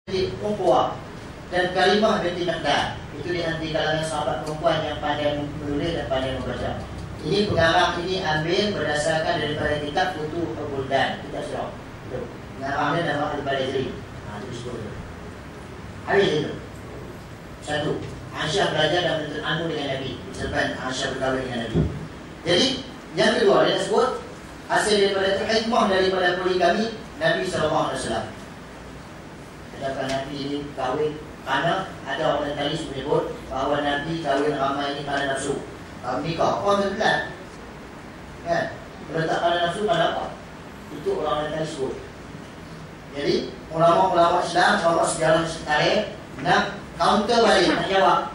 Uqwa dan Kalimah binti Miqdad. Itu di antara kalangan sahabat perempuan yang pandai menulis dan pandai membaca. Ini pengarang ini ambil berdasarkan daripada kitab Futuhul Buldan, kitab Sirah. Itu pengarangnya nama Al-Badri. Itu disebut itu. Habis itu. Satu, Aisyah belajar dan menuntut ilmu dengan Nabi. Disebabkan Aisyah berkahwin dengan Nabi. Jadi yang kedua dia sebut hasil daripada itu hikmah daripada poligami Nabi SAW. Adakah Nabi ini kahwin kerana ada orientalis menyebut bahawa Nabi kahwin ramai ini kerana nafsu. Nikah orang berbelan kan? Meletak kerana nafsu kerana apa? Itu orang orientalis sebut. Jadi ulama-ulama Islam, ulama sejarah setarikh nak counter balik, nak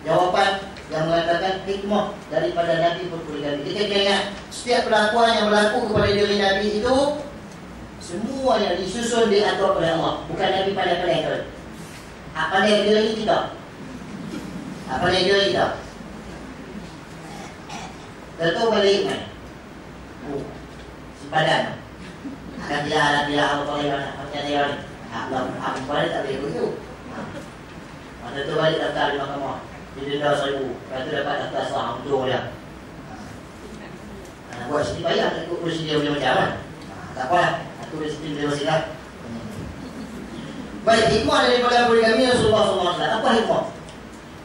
jawapan yang mengatakan hikmah daripada Nabi berpoligami. Kita kena ingat setiap perlakuan yang berlaku kepada diri Nabi itu semuanya disusun diatur oleh Allah. Bukan Nabi pandai-pandai tu. Apa yang dia lagi tidak? Apa yang dia lagi tidak? Tentu balik kan? Sepadan. Akan dia Allah boleh macam dia ni. Apa balik tak boleh begitu. Tentu balik daftar di mahkamah. Didenda 1,000. Lepas tu dapat daftar sah untung dia. Buat sini bayar tak ikut kursi dia punya macam kan? Tak apalah. Tulis di wasilah. Baik, hikmah daripada poligami Rasulullah SAW. Apa hikmah?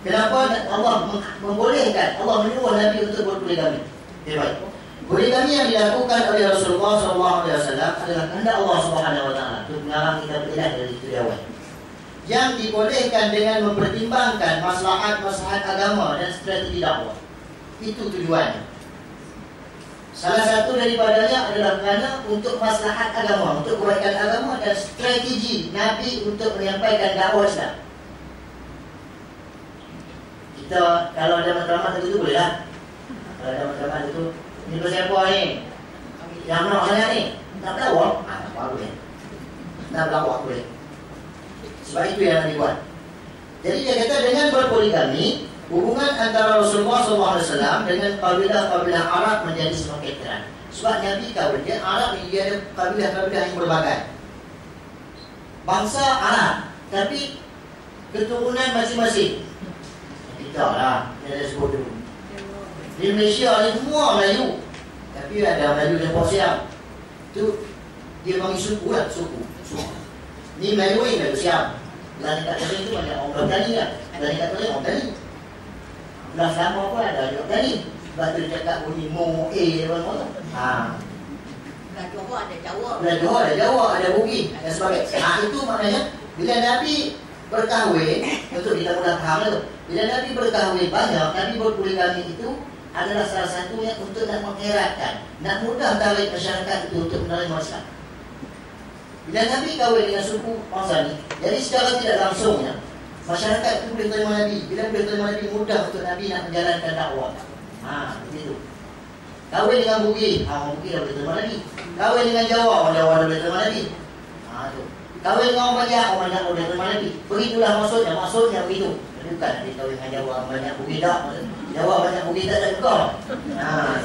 Kenapa Allah membolehkan, Allah menyuruh Nabi untuk berpoligami? Baik. Poligami yang dilakukan oleh Rasulullah SAW adalah kehendak Allah SWT. Itu pengarang kita berilah dari itu awal. Yang dibolehkan dengan mempertimbangkan maslahat agama dan strategi dakwah. Itu tujuannya. Salah satu daripadanya adalah kerana untuk maslahat agama, untuk kebaikan agama dan strategi Nabi untuk menyampaikan dakwah Islam. Kita kalau ada matlamat itu boleh lah. Kalau ada matlamat itu, ini siapa ni? Yang nak saya ni? Tak berlawan? Tak boleh. Tak berlawan boleh. Sebab itu yang Nabi buat. Jadi dia kata dengan berpoligami, hubungan antara Rasulullah SAW dengan kabilah-kabilah Arab menjadi semakin terang. Sebab Nabi kahwin dia Arab ni, dia ada kabilah-kabilah yang berbagai. Bangsa Arab, tapi keturunan masing-masing. Kita lah, dia ada sebut dulu. Di Malaysia ni semua Melayu, tapi ada Melayu yang Siam. Itu dia panggil suku lah, suku. Ni Melayu ni Melayu Siam. Dan dekat sini tu banyak orang Bertani lah. Dan dekat sini orang Bertani. Belah sama pun ada juga tadi. Sebab tu dia cakap bunyi mo, apa-apa. Belah Johor ada Jawa. Belah Johor ada Jawa, ada Bugis dan sebagainya. Itu maknanya bila Nabi berkahwin, untuk kita mudah faham tu. Bila Nabi berkahwin banyak, Nabi berpoligami itu adalah salah satunya untuk nak mengeratkan, nak mudah tarik masyarakat itu untuk menerima Islam. Bila Nabi kahwin dengan suku bangsa ni, jadi secara tidak langsungnya masyarakat itu boleh terima Nabi. Bila boleh terima Nabi, mudah untuk Nabi nak menjalankan dakwah. Begitu. Kahwin dengan Bugis, orang Bugis dah boleh terima Nabi. Kahwin dengan Jawa, orang Jawa dah boleh terima Nabi. Tu. Kahwin dengan orang Banyak boleh terima Nabi. Begitulah maksudnya begitu. Bukan nanti kahwin dengan Jawa, banyak Bugis tak. Jawa banyak Bugis tak ada juga.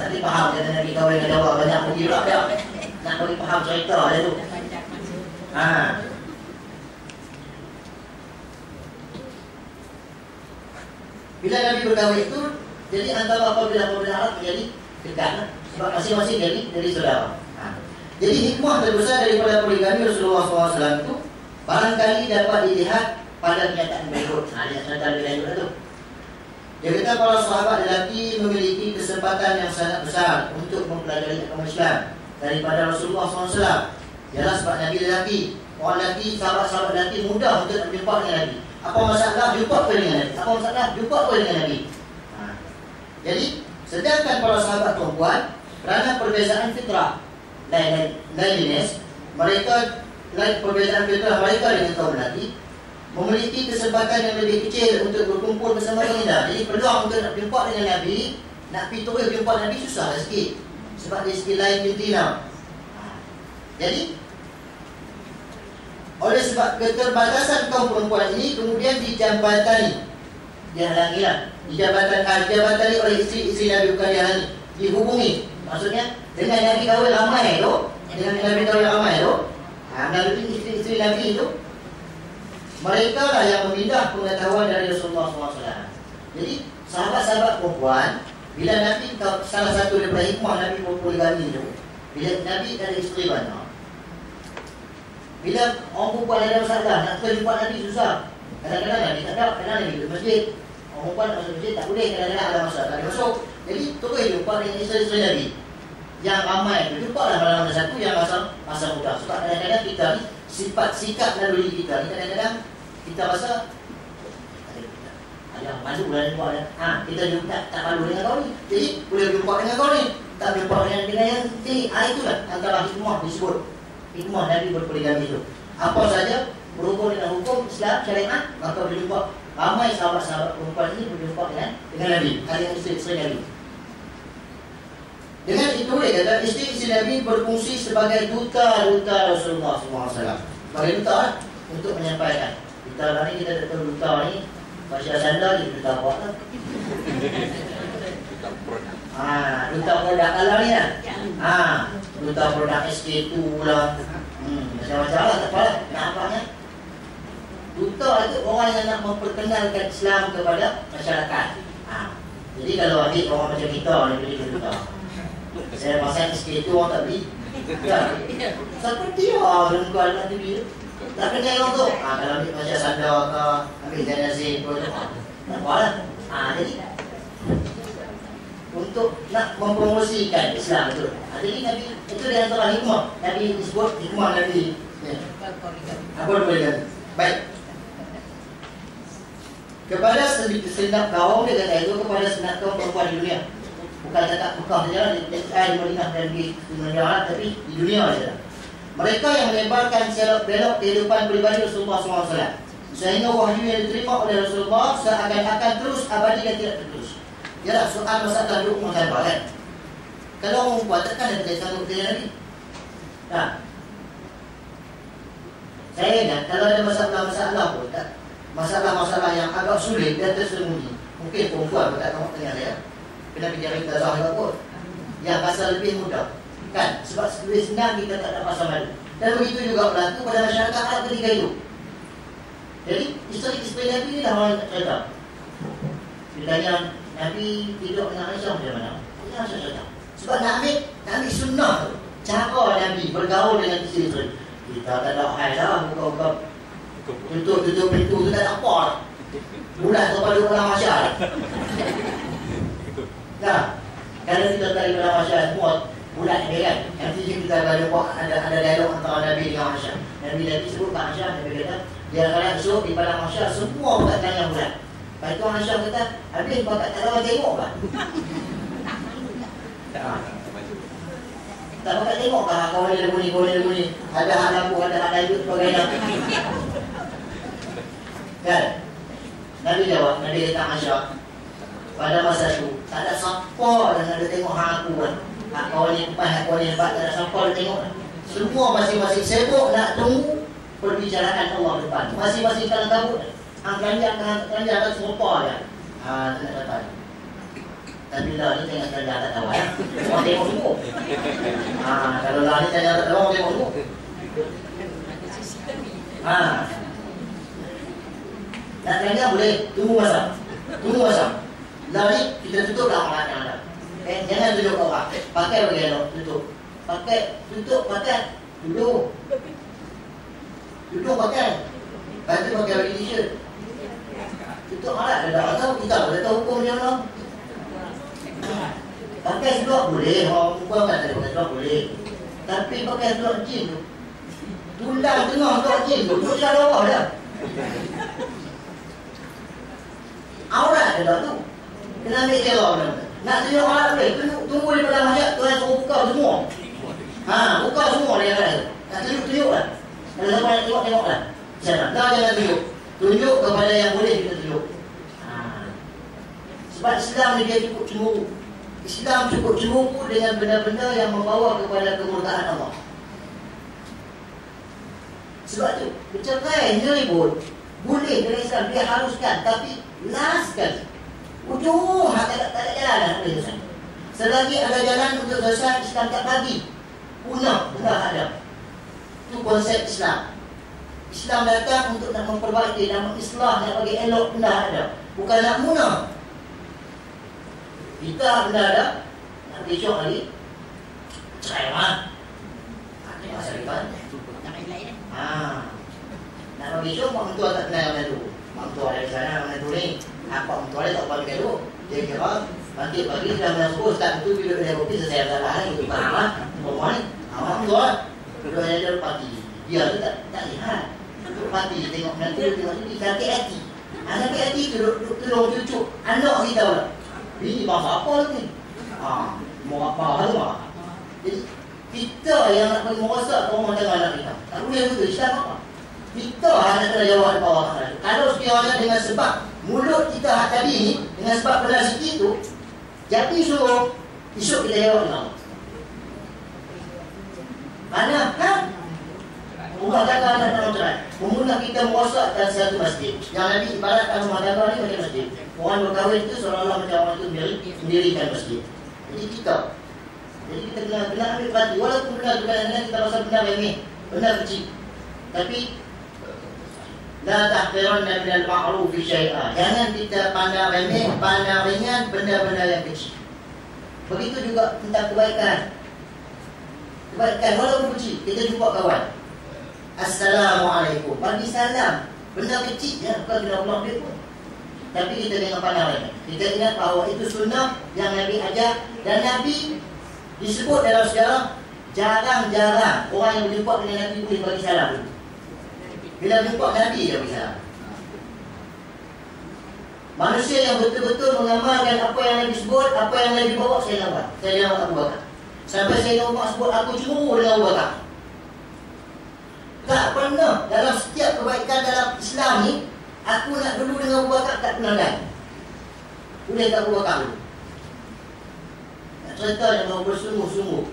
Nanti faham kata Nabi kahwin dengan Jawa, banyak Bugis tak ada. Nak bagi faham cerita dia tu. Bila Nabi berkahwin itu, jadi antara kabilah-kabilah Arab menjadi dekat. Sebab masing-masing jadi saudara. Jadi hikmah terbesar daripada poligami Rasulullah SAW itu barangkali dapat dilihat pada kenyataan berikut. Dia kenyataan berikut itu. Dia kata para sahabat lelaki memiliki kesempatan yang sangat besar untuk mempelajari agama Islam daripada Rasulullah SAW. Ialah sebab Nabi lelaki. Orang lelaki, sahabat-sahabat lelaki mudah untuk berjumpa dengan Nabi. Apa masalah jumpa ke dengan Nabi? Apa masalah jumpa ke dengan Nabi? Jadi, sedangkan para sahabat perempuan kerana perbezaan fitrah lainness, mereka perbezaan fitrah mereka dengan kaum lelaki memiliki kesempatan yang lebih kecil untuk berkumpul bersama baginda. Jadi peluang untuk nak jumpa dengan Nabi, nak pergi terus jumpa Nabi susah sikit. Sebab dia sikit lain pintina. Jadi oleh sebab keterbatasan kaum perempuan ini kemudian dijambatani, dihalangilah, dijabatani oleh isteri-isteri Nabi, bukan dihalangi, dihubungi. Maksudnya dengan Nabi kahwin ramai tu, Nabi isteri-isteri Nabi itu Mereka lah yang memindah pengetahuan dari Rasulullah SAW. Jadi sahabat-sahabat perempuan, bila Nabi, salah satu daripada hikmah Nabi poligami itu, bila Nabi ada isteri banyak, bila orang perempuan ada masalah, nak jumpa Nabi susah. Kadang-kadang Nabi tak ada, kadang Nabi di masjid. Orang perempuan nak masuk masjid tak boleh, kadang-kadang ada masalah, tak boleh masuk. Jadi terus jumpa dengan isteri-isteri Nabi. Yang ramai itu jumpa lah mana-mana satu yang masa muda. Sebab kadang-kadang kita ni, sifat sikap lalu kita ni, kadang-kadang kita rasa ada malu lah jumpa dia. Kita jumpa tak malu dengan kau ni. Jadi boleh jumpa dengan kau ni, tak jumpa dengan yang sini. Itulah antara hikmah disebut hikmah Nabi berpoligami itu. Apa saja berhubung dengan hukum Islam syariat, maka berjumpa ramai sahabat-sahabat perempuan ini berjumpa dengan Nabi, dengan isteri Nabi. Dengan itu dia kata isteri Nabi berfungsi sebagai duta Rasulullah SAW. Sebagai duta untuk menyampaikan. Duta ni kita tak tahu duta ni Masya Sanda je duta apa tak? Duta produk kalau ni lah. Duta produk SK2 lah. Macam-macam lah, tak apa lah. Nampaknya duta itu orang yang nak memperkenalkan Islam kepada masyarakat. Jadi kalau adik orang macam kita ni beli duta, saya pasang SK2 orang tak beli. Seperti tuan nak beli. Tak kenal orang tu. Kalau ambil Masya Sanda ke, ambil Janazin ke, tak apa lah. Jadi untuk nak mempromosikan Islam itu. Jadi Nabi itu di antara hikmah Nabi disebut hikmah Nabi. Apa boleh? Baik. Kepada segenap kaum dia kata itu kepada segenap kaum perempuan di dunia. Bukan cakap Mekah saja di Madinah dan di dunia, tapi di dunia saja. Mereka yang melebarkan selok belok kehidupan pribadi Rasulullah SAW sehingga wahyu yang diterima oleh Rasulullah seakan-akan terus abadi dan tidak terus. Yalah soal masalah duduk rumah tangga kan. Kalau orang buat takkan dia boleh sanggup kerja lagi. Saya ingat kalau ada masalah-masalah pun tak, masalah-masalah yang agak sulit dan tersembunyi, mungkin perempuan tak tengok tengah saya kena bicara kita zahir pun yang pasal lebih mudah kan, sebab lebih senang kita tak ada pasal malu. Dan begitu juga berlaku pada masyarakat Arab ketika itu. Jadi isteri-isteri Nabi ni dah orang tak cerita. Dia tanya Nabi tidur dengan Aisyah macam mana? Dia Aisyah cerita. Sebab nak ambil sunnah tu, cara Nabi bergaul dengan isteri-isteri. Kita tak ada hal lah, buka-buka tutup pintu tu tak ada apa lah. Bulan tu pada orang masyarakat lah. Nah, kalau kita tadi pada masyarakat semua bulan ni kan, nanti kita ada dialog antara Nabi dengan Aisyah. Nabi sebut kat Aisyah, Nabi kata dia akan esok di padang Aisyah semua bukan tanya bulan. Lepas tu Aisyah kata, habis bakat tak ada tengok kan? Tak bakat tengok kan kawan dia bunyi, ada hak lampu, ada hak dayut sebagainya. Kan? Nabi jawab, Nabi kata Aisyah, pada masa itu tak ada siapa yang ada tengok hak aku kan. Hak kawan yang empat, hak kawan yang empat, tak ada siapa yang tengok kan. Semua masing-masing sibuk nak tunggu perbicaraan Allah depan. Masing-masing kalang kabut. Keranjang kan serupa dia. Tak nak dapat. Tapi lah ni tengah keranjang tak tahu ya. Orang tengok semua. Kalau lah ni tengah tak tahu, orang tengok semua. Nak keranjang boleh, tunggu masa. Lah ni kita tutup dah orang yang ada. Jangan tunjuk orang. Pakai bagaimana tutup. Tutup pakai. Duduk pakai. Lepas tu pakai bagi t-shirt. Tutup malah. Dia tak tahu. Kita boleh tahu hukum dia mana. Pakai seluar boleh. Orang perempuan kan ada pakai seluar boleh. Tapi pakai seluar jean tu, tundang tengah seluar jean tu, duduk jalan bawah dah. Aurat dia tak tu. Kena ambil kira benda. Nak tunjuk aurat boleh. Tunggu di padang masyarakat. Tuan suruh buka semua. Buka semua dia kata. Nak tunjuk lah. Kalau siapa nak tengok lah. Jangan tunjuk. Tunjuk kepada yang boleh kita tunjuk. Sebab Islam ni dia cukup cemburu. Islam cukup cemburu dengan benda-benda yang membawa kepada kemurkaan Allah. Sebab tu bercerai ni pun boleh dengan Islam, dia haruskan. Tapi last sekali ujung tak ada jalan nak boleh selesai. Selagi ada jalan untuk selesai, Islam tak bagi punah benda ada. Itu konsep Islam. Islam datang untuk nak memperbaiki, nak mengislah, nak bagi elok benda ada. Bukan nak munah. Kita benda ada, nak besok lagi, cerai mah. Ini masa depan. Nak bagi besok, mak mentua tak kenal mana tu. Mak mentua dari sana, mana tu ni. Apa mentua dia tak apa dia tu. Dia kira, nanti pagi dah menasbus, tak betul bila dia kopi, saya tak lain, itu faham lah. Bawa ni, mak mentua. Kedua dia pagi. Dia tu tak lihat. Duduk mati, tengok nanti, tengok ni, sakit hati. Sakit hati tu, tolong cucu. Anak kita pula. Ini bangsa apa lagi? Mau apa tu mah? Jadi, kita yang nak bagi merosak rumah tangga anak kita. Tak boleh betul, Islam apa? Kita hanya kena jawab di bawah sana. Kalau sekiranya dengan sebab mulut kita tadi ni, dengan sebab benar sikit tu, jadi suruh, esok kita jawab dengan Allah. Mana? Rumah tangga anak dalam cerai. Memula kita merosakkan satu masjid. Yang Nabi ibaratkan rumah tangga ni macam masjid. Orang berkahwin itu seolah-olah macam orang itu mendirikan masjid. Jadi kita kena ambil perhati. Walaupun benar kadang-kadang kita rasa benar remeh, benar kecil. Tapi la tahqiranna minal ma'rufi syai'a. Jangan kita pandang remeh, pandang ringan benda-benda yang kecil. Begitu juga tentang kebaikan. Kebaikan walaupun kecil, kita jumpa kawan. Assalamualaikum. Bagi salam. Benda kecil ya, bukan kena ulang dia pun. Tapi kita jangan pandang remeh. Kita ingat bahawa itu sunnah yang Nabi ajar. Dan Nabi disebut dalam sejarah, jarang-jarang orang yang berjumpa dengan Nabi boleh bagi salam. Bila jumpa Nabi dia bagi salam. Manusia yang betul-betul mengamalkan apa yang Nabi sebut, apa yang Nabi bawa, saya nampak. Saya nampak Abu Bakar. Sampai saya nampak sebut aku cemburu dengan Abu Bakar. Tak pernah dalam setiap kebaikan dalam Islam ni, aku nak dulu dengan Abu Bakar tak pernah lain. Boleh tak Abu Bakar dulu? Nak cerita dengan bersungguh-sungguh.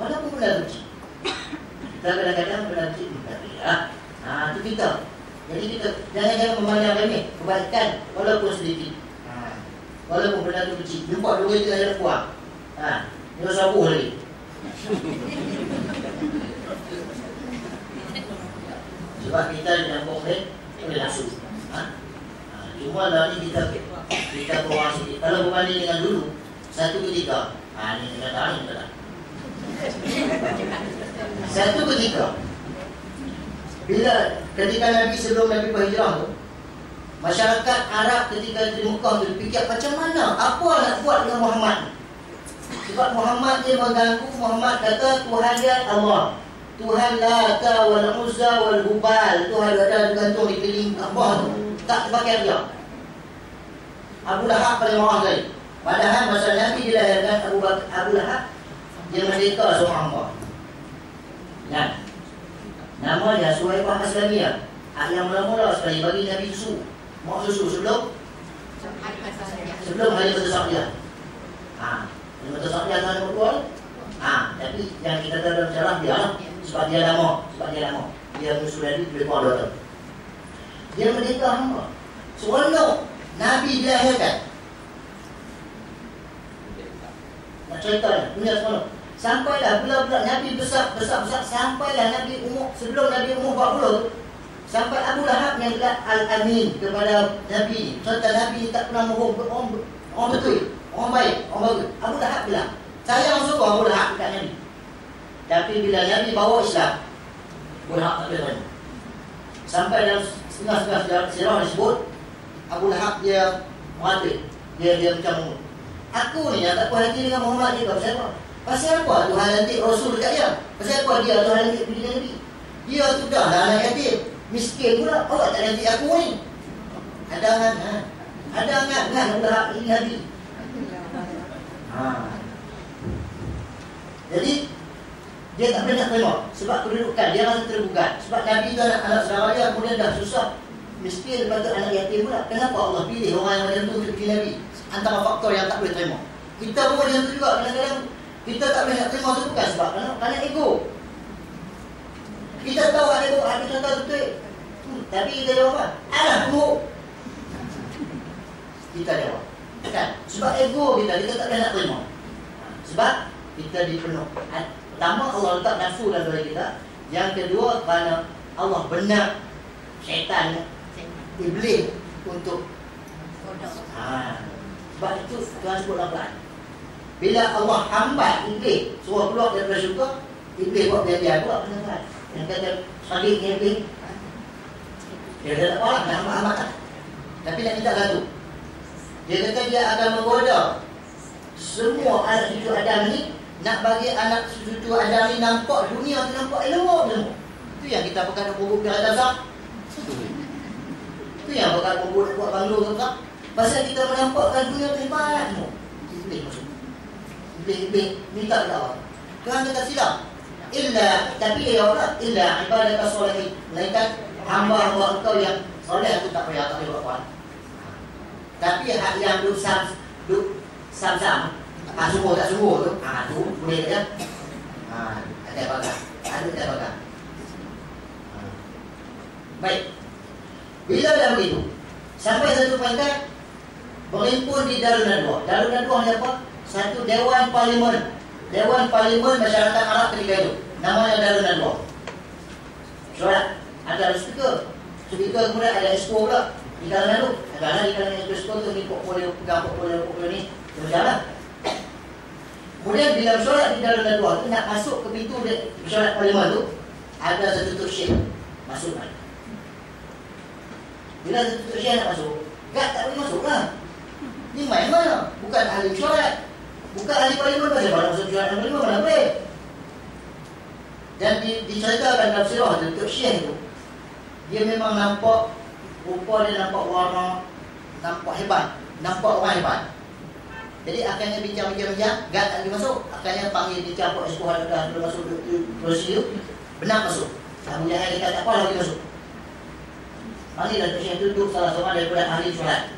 Walaupun benda kecil. Kita kadang-kadang benda kecil tapi itu kita. Jadi kita jangan memandang remeh kebaikan walaupun sedikit. Walaupun benda tu kecil. Jumpa dua kita ada puang. Dia sabuh lagi. Sebab kita dinampak oleh nafsu. Cuma lah ni kita bawa sikit. Kalau berbanding dengan dulu, satu ketika, ni kita tahu ni kita tahu. Satu ketika, bila ketika Nabi sebelum Nabi berhijrah tu, masyarakat Arab ketika di Mekah tu fikir macam mana, apa nak buat dengan Muhammad. Sebab Muhammad dia mengganggu. Muhammad kata Tuhan dia Allah. Tuhan Lata wal Uzza wal Hubal. Tuhan ada gantung di piling Kaabah tu. Tak terpakai dia. Abu Lahab paling marah sekali. Padahal masa Nabi dilahirkan Abu Lahab, dia merdeka seorang hamba. Dan nama dia Suhaibah Aslamiyah. Yang mula-mula sekali bagi Nabi susu. Mak susu sebelum hari besar dia. Yang besar dia kan betul. Tapi yang kita tahu dalam sejarah dia lah. Sebab dia lama. Dia musuh Nabi lebih kuat 2 tahun. Dia merdeka hamba. Seronok Nabi dilahirkan. Nak cerita ni, punya seronok. Sampailah bulan-bulan Nabi besar. Sampailah Nabi umur, sebelum Nabi umur 40, sampai Abu Lahab yang gelar Al-Amin kepada Nabi. Serta Nabi tak pernah mohon orang betul, orang baik, orang bagus. Abu Lahab bilang, saya yang suka Abu Lahab dekat Nabi. Tapi bila Nabi bawa Islam, Abu Lahab tak boleh tanya. Sampai dalam setengah-setengah sirah disebut, Abu Lahab dia mati. Dia macam, aku ni yang tak puas hati dengan Muhammad ni. Pasal apa? Pasal apa Tuhan nanti Rasul dekat dia? Pasal apa dia Tuhan nanti pergi dengan Nabi? Dia tu dah anak yatim, miskin pula. Awak tak nanti aku ni. Ada angan Abu Lahab ini Nabi. Jadi dia tak boleh nak terima sebab kedudukan dia rasa tergugat. Sebab Nabi tu anak saudara dia, kemudian dah susah, miskin, lepas tu anak yatim pula. Kenapa Allah pilih orang yang macam tu untuk pilih Nabi? Antara faktor yang tak boleh terima. Kita pun macam tu juga. Kadang-kadang kita tak boleh nak terima tu bukan sebab kerana ego. Kita tahu ada ego, ada contoh betul. Tapi kita jawab apa? Alah buruk. Kita jawab kan? Sebab ego kita tak boleh nak terima. Sebab kita dipenuh. Pertama Allah letak nafsu dalam diri kita. Yang kedua kerana Allah benar syaitan, iblis untuk sebab itu Tuhan sebut dalam Quran. Bila Allah hambat iblis suruh keluar daripada syurga, iblis buat biar-biar buat benar. Yang kata saliknya iblis, dia tak apa lah, nak amat-amat lah. Tapi nak minta satu. Dia kata dia akan menggoda semua anak cucu Adam ni, nak bagi anak cucu Adam ni nampak dunia tu nampak elok semua. Itu yang kita pakai nak buat kerajaan besar. Itu yang pakai buat banglo besar. Pasal kita menampakkan dunia tu hebat semua. Iblis masuk. Iblis minta kepada Allah. Tuhan kata silap. Tapi dia jawab illa ibadat as-solihin. Melainkan hamba-hamba engkau yang soleh aku tak payah buat apa. Tapi hak yang duk sam-sam, sungguh tak sungguh tu, tu boleh tak ya? Ada bagai. Ada bagai. Baik. Bila dah begitu, sampai satu pangkat berhimpun di Darun Nadwa. Darun Nadwa ni apa? Satu Dewan Parlimen. Dewan Parlimen Masyarakat Arab ketika itu. Namanya Darun Nadwa. Surat ada speaker. Speaker kemudian ada expo pula di kalangan tu. Ada di kalangan expo tu ni portfolio ni berjalan. Kemudian bila mesyuarat di Darun Nadwa tu nak masuk ke pintu mesyuarat Parlimen tu, ada satu tuk syekh masuk. Bila satu tuk syekh nak masuk, tak boleh masuk lah. Ni main mana? Bukan ahli mesyuarat, bukan ahli Parlimen, pasal mana masuk mesyuarat Parlimen mana boleh. Dan diceritakan dalam sirah tuk syekh tu, dia memang nampak rupa dia, nampak warna, nampak hebat, nampak orang hebat. Jadi akhirnya bincang-bincang, gak tak boleh masuk. Akhirnya panggil bincang Pak Espoh dah masuk prosedur, benar masuk. Abu Jahal dia kata tak apa lagi masuk. Panggil dah Syekh duduk salah seorang daripada ahli solat.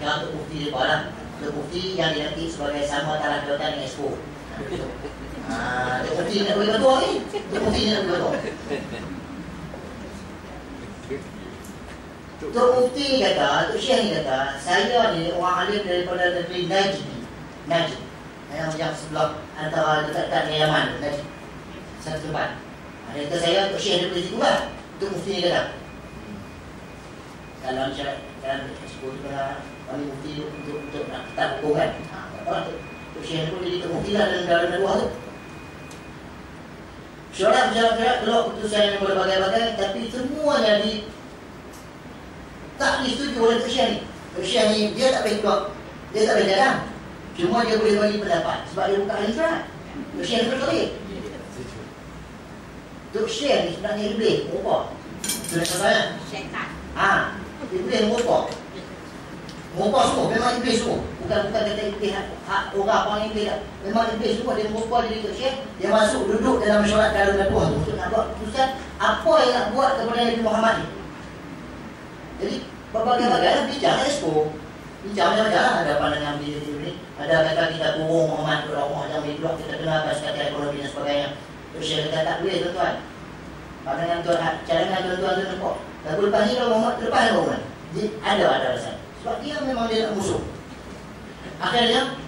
Jangan untuk bukti dia lah. Untuk bukti yang dilantik sebagai sama taraf jawatan dengan Espoh. Untuk bukti nak boleh betul ni. Untuk bukti nak boleh betul. Tok Mufti kata, Tok Syekh ni kata, saya ni orang alim daripada negeri Najd. Yang sebelah antara dekat-dekat dengan Yaman, Najd. Satu tempat. Dia kata saya, Tok Syekh daripada situ lah. Tok Mufti ni kata. Dalam syarat, dalam sebut kami Mufti untuk nak tetap hukum kan. Tok Syekh pun jadi Tok Mufti lah dalam Nadwa tu. Syarat keluar keputusan yang berbagai-bagai, tapi semuanya tak disetujui oleh Tok Syekh ni. Tok Syekh ni dia tak boleh keluar, dia tak boleh jalan. Cuma dia boleh bagi pendapat sebab dia bukan ahli surat. Tok Syekh ni betul. Tok Syekh ni sebenarnya iblis, apa? Sudah saya. Syaitan. Iblis apa? Apa semua, memang iblis semua. Bukan kata iblis hak orang apa ni iblis tak. Memang iblis semua dia merupa diri Tok Syekh, dia masuk duduk dalam mesyuarat Darun Nadwa tu untuk nak buat keputusan apa yang nak buat kepada Nabi Muhammad ni. Jadi berbagai-bagai lah bincang expo. Bincang macam-macam lah. Ada pandangan ni. Ada kata kita kurung Muhammad Allah macam ni pula kita kenal kata ekonomi dan sebagainya. Terus saya kata tak boleh tuan-tuan. Pandangan tuan, cadangan tuan-tuan tu nampak. Lagu lepas ni kalau Muhammad lepas lah Muhammad. Jadi ada alasan. Sebab dia memang dia nak musuh. Akhirnya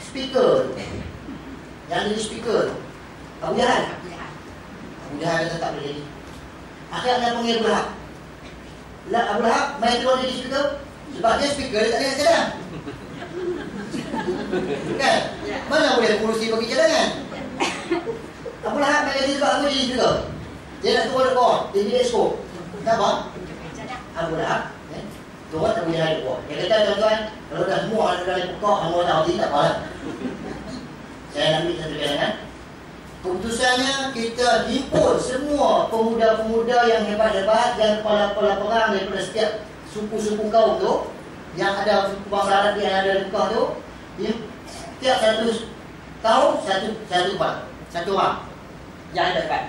speaker yang jadi speaker Abu Jahal. Abu Jahal kata tak boleh jadi. Akhirnya panggil Abu Lahab. Abu Lahab main keluar jadi speaker. Sebab dia speaker, dia tak boleh cadang. Kan? Mana boleh pengurusi bagi cadangan? Abu Lahab main jadi sebab aku jadi speaker. Dia nak turun dekat dia jadi expo. Kenapa? Abu Lahab turun Abu Jahal dekat. Dia kata tuan-tuan, kalau dah semua ada dalam pokok, hamba tak hati, tak apa lah. Saya ambil satu cadangan. Keputusannya kita himpun semua pemuda-pemuda yang hebat-hebat dan kepala-kepala perang daripada setiap suku-suku kaum tu, yang ada suku bangsa Arab yang ada di Mekah tu, setiap satu kaum satu orang yang ada dekat.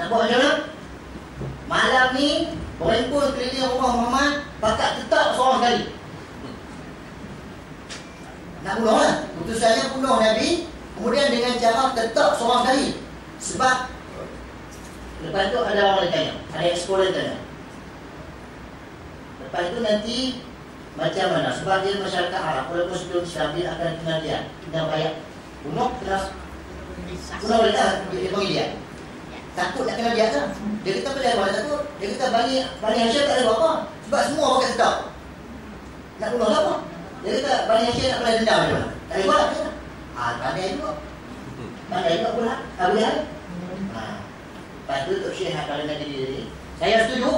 Nak buat macam mana? Malam ni berhimpun keliling rumah Muhammad, pakat tetap seorang sekali. Nak bunuh lah. Keputusannya bunuh Nabi. Kemudian dengan cara tetap seorang sekali. Sebab lepas tu ada orang yang tanya, ada eksplorer tanya. Lepas itu nanti macam mana? Sebab dia masyarakat Arab, walaupun sebelum Islam dia akan kenal dia, kena bayar bunuh, kena bunuh mereka, dia panggil dia. Takut nak kena dia kan. Dia kata boleh apa takut. Dia kata Bani Hashim tak ada apa. Sebab semua pakai sedap. Nak bunuh apa? Dia kata Bani Hashim nak kena dendam macam mana? Tak boleh buat lah. Pandai juga. Pandai juga pula. Tak boleh lah. Lepas tu Tok Syekh kalau nak jadi diri. Saya setuju.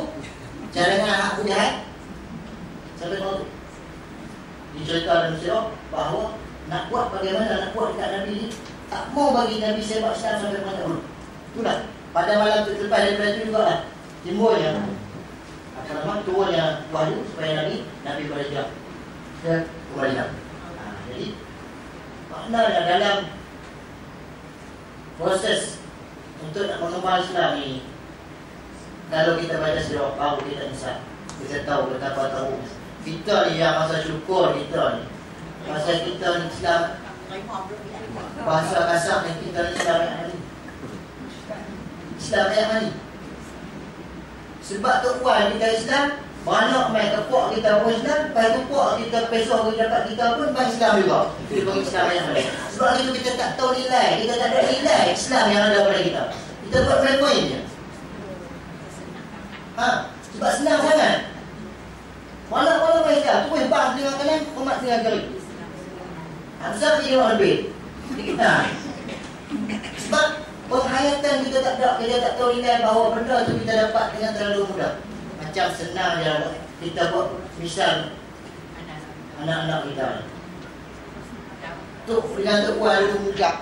Jalankan hak hujah. Sampai tahu. Dicerita dalam sirah bahawa nak buat bagaimana nak buat dekat Nabi ni. Tak mau bagi Nabi sebab Islam sampai mana dulu. Itulah. Pada malam tu lepas daripada itu juga lah timbulnya apa nama turunnya wahyu supaya Nabi berhijrah ke Madinah. Jadi maknanya dalam proses untuk nak mengembang Islam ni, kalau kita baca sirah baru kita tahu betapa tahu kita ni yang masa syukur kita ni, masa kita ni Islam bahasa kasar ni kita ni Islam yang ni Islam yang mana? Sebab tu kuat kita Islam, banyak main kepok kita pun Islam, lepas tu kepok kita pesoh kita dapat kita pun main Islam juga. Kita panggil Islam yang mana? Sebab itu kita tak tahu nilai, kita tak ada nilai Islam yang ada pada kita. Kita buat main-main je. Sebab senang sangat. Malam-malam main Islam, tu pun bang tengah kanan, umat tengah kiri. Besar dia orang lebih. Sebab penghayatan kita tak ada, kita tak tahu nilai bahawa benda tu kita dapat dengan terlalu mudah. Macam senang je kita buat misal anak-anak kita ni. Tu dengan Tok Puan dulu munggah.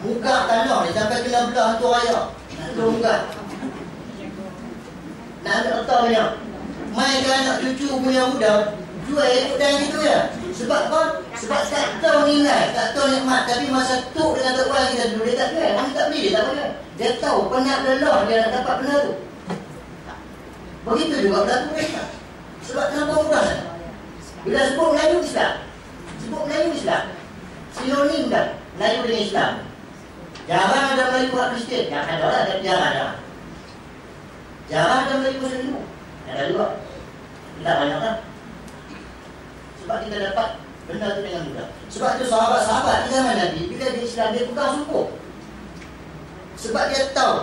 Munggah tanah ni sampai kena belah hantu raya. Tu munggah. Nak ambil otak banyak. Mainkan anak cucu punya muda, jual ikut dan gitu ya. Sebab apa? Sebab tak tahu nilai, tak tahu nikmat. Tapi masa tu dengan Tok Puan kita dulu, dia tak jual. Orang tak beli, dia tak boleh. Dia tahu penat lelah dia nak dapat benda tu. Begitu juga berlaku mereka. Sebab terlalu mudah. Bila sebut Melayu Islam, sebut Melayu Islam, sinonim dah Melayu dengan Islam. Jarang ada Melayu orang Kristian. Yang ada lah, tapi jarang ada. Jarang ada Melayu Muslim dulu. Ada juga. Tidak banyak lah. Sebab kita dapat benda tu dengan mudah. Sebab itu sahabat-sahabat di zaman Nabi, bila dia Islam, dia pegang sungguh. Sebab dia tahu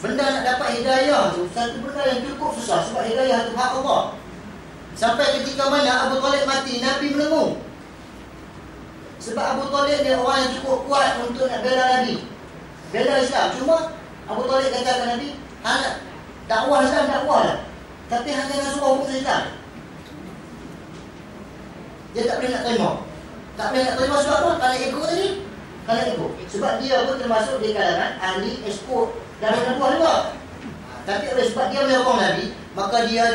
benda nak dapat hidayah tu satu benda yang cukup susah. Sebab hidayah tu hak Allah. Sampai ketika mana Abu Talib mati, Nabi melengung. Sebab Abu Talib dia orang yang cukup kuat untuk nak bela Nabi, bela Islam. Cuma Abu Talib katakan Nabi, anak dakwah Islam, dakwah lah, tapi hanya nak suruh hukum Islam. Dia tak boleh nak terima. Tak boleh nak terima sebab apa? Kerana ego tadi. Kerana ego. Sebab dia pun termasuk di kalangan ahli ekspor dan nubuah juga. Tapi oleh sebab dia menyokong Nabi, maka dia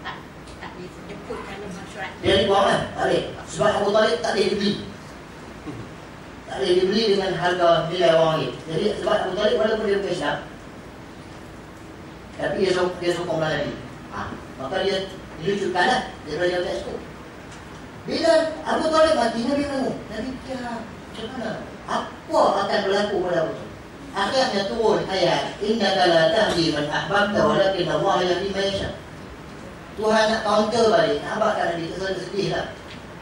tak dijemput dalam masyarakat. dia dibuang kan? Tak boleh. Sebab Abu Talib tak boleh dibeli. Tak boleh dibeli dengan harga nilai orang lain. Jadi sebab Abu Talib walaupun dia bukan Islam, tapi dia sokong Nabi. Maka dia dilucutkan lah daripada dia ekspor. Bila Abu Talib mati, Nabi menunggu. Nabi fikir, macam mana? Apa akan berlaku pada Abu Talib? Akhirnya turun ayat, innaka la tahdi man ahbabta walakin Allah yahdi man yasha. Tuhan nak counter balik. Nampakkan Nabi sedih lah.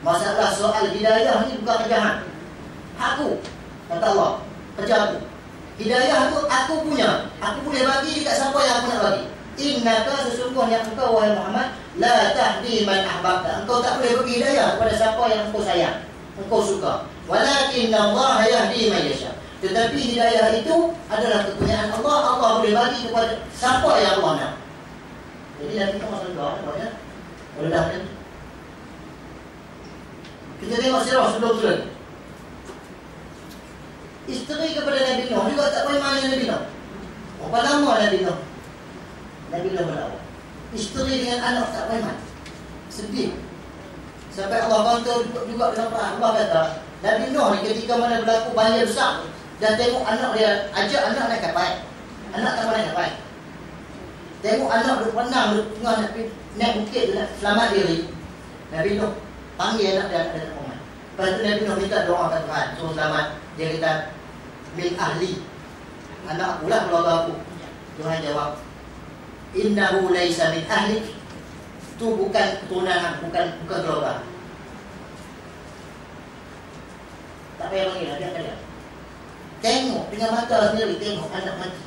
Masalah soal hidayah ni bukan kerjaan aku, kata Allah, kerja aku. Hidayah tu aku punya. Aku boleh bagi dekat siapa yang aku nak bagi. Innaka sesungguhnya engkau wahai Muhammad la tahdi man ahbabta. Engkau tak boleh bagi hidayah kepada siapa yang engkau sayang, engkau suka. Walakin Allah yahdi man yasha. Tetapi hidayah itu adalah kepunyaan Allah. Allah boleh bagi kepada siapa yang Allah nak. Jadi Nabi kita masuk doa banyak. Boleh dah ni. Kita tengok sirah sebelum-sebelum. Isteri kepada Nabi Nuh juga tak boleh mana Nabi Nuh. Berapa lama Nabi Nuh? Nabi Nuh berdakwah. Isteri dengan anak tak boleh mana. Sedih. Sampai Allah kata juga dalam Quran, Allah kata Nabi Nuh ni ketika mana berlaku banjir besar dan tengok anak dia, ajak anak naik kapal. Anak tak mau naik kapal. Tengok anak duduk renang, duduk tengah nak naik bukit tu nak selamat diri. Nabi Nuh panggil anak dia, ada rumah. Lepas tu Nabi Nuh minta doa kat Tuhan, suruh selamat. Dia kata, min ahli. Anak aku lah keluarga aku. Tuhan jawab, innahu laisa min ahli. Itu bukan keturunan, bukan keluarga. Tak payah panggil, dia akan lihat. tengok dengan mata sendiri, tengok anak mati.